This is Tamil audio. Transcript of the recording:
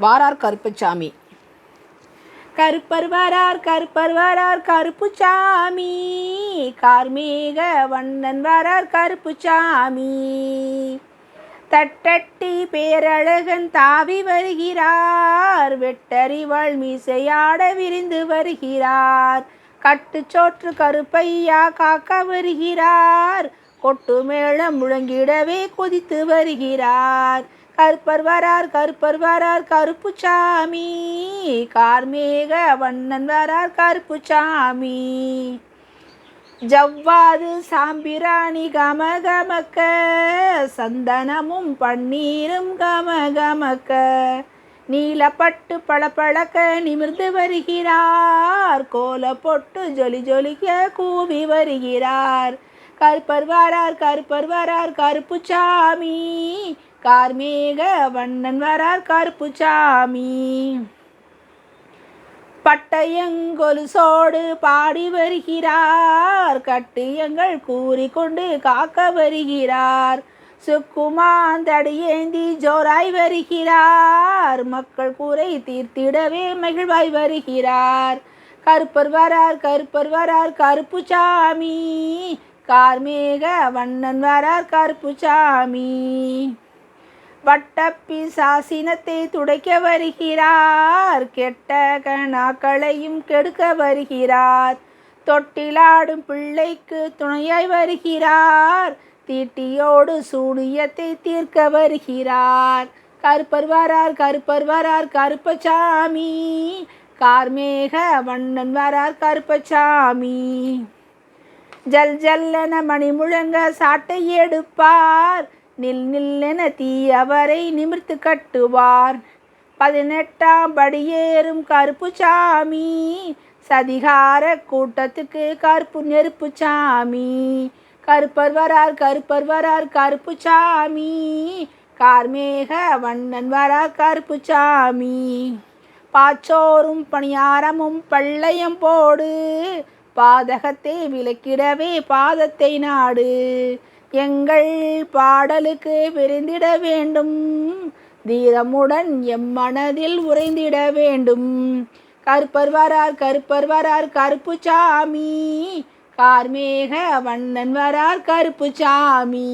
வாரார் கருப்புச்சாமி. கருப்பர் வரார் கருப்பர் வரார் கருப்புச்சாமி, கார்மேக வண்ணன் வரார் கருப்புச்சாமி. தட்டட்டி பேரழகன் தாவி வருகிறார், வெட்டறிவாள் மீசையாட விரிந்து வருகிறார். கட்டுச்சோற்று கருப்பையா காக்க வருகிறார், கொட்டு மேளம் முழங்கிடவே குதித்து வருகிறார். கருப்பர் வரார் கருப்பர் வரார் கருப்புச்சாமி, கார்மேக வண்ணன் வரார் கருப்புச்சாமி. ஜவ்வாது சாம்பிராணி கமகமக்க, சந்தனமும் பன்னீரும் கமகமக்க. நீலப்பட்டு பளபளக்க நிமிர்ந்து வருகிறார், கோல பொட்டு ஜொலி ஜொலிக்க கூவி வருகிறார். கருப்பர் வரார் கருப்பர் வரார் கருப்புச்சாமி, கார்மேக வண்ணன் வரார் கருப்புச்சாமி. பட்டயங்கொலுசோடு பாடி வருகிறார், கட்டியங்கள் கூறிக்கொண்டு காக்க வருகிறார். சுக்குமாந்தடியேந்தி ஜோராய் வருகிறார், மக்கள் கூரை தீர்த்திடவே மகிழ்வாய் வருகிறார். கருப்பர் வரார் கருப்பர் வரார் கருப்புச்சாமி, கார்மேக வண்ணன் வரார் கருப்புச்சாமி. வட்டப்பிசாசினத்தை துடைக்க வருகிறார், கெட்ட கணாக்களையும் கெடுக்க வருகிறார். தொட்டிலாடும் பிள்ளைக்கு துணையாய் வருகிறார், தீட்டியோடு சூனியத்தை தீர்க்க வருகிறார். கருப்பர் வரார் கருப்பர் வரார் கருப்பச்சாமி, கார்மேக வண்ணன் வரார் கருப்பச்சாமி. ஜல் ஜல்லென மணி முழங்க சாட்டை எடுப்பார், நில் நில்லென தீயவரை நிமிர்த்து கட்டுவார். 18ஆம் படியேறும் கருப்புச்சாமி, சதிகார கூட்டத்துக்கு கருப்பு நெருப்புச்சாமி. கருப்பர் வரார் கருப்பர் வரார் கருப்புச்சாமி, கார்மேக வண்ணன் வரார் கருப்புச்சாமி. பாச்சோறும் பணியாரமும் பள்ளையம் போடு, பாதகத்தை விலக்கிடவே பாதத்தை நாடு. எங்கள் பாடலுக்கு விரைந்திட வேண்டும், தீரமுடன் எம் மனதில் உறைந்திட வேண்டும். கருப்பர் வரார் கருப்பர் வரார் கருப்புச்சாமி, கார்மேக வண்ணன் வரார் கருப்புச்சாமி.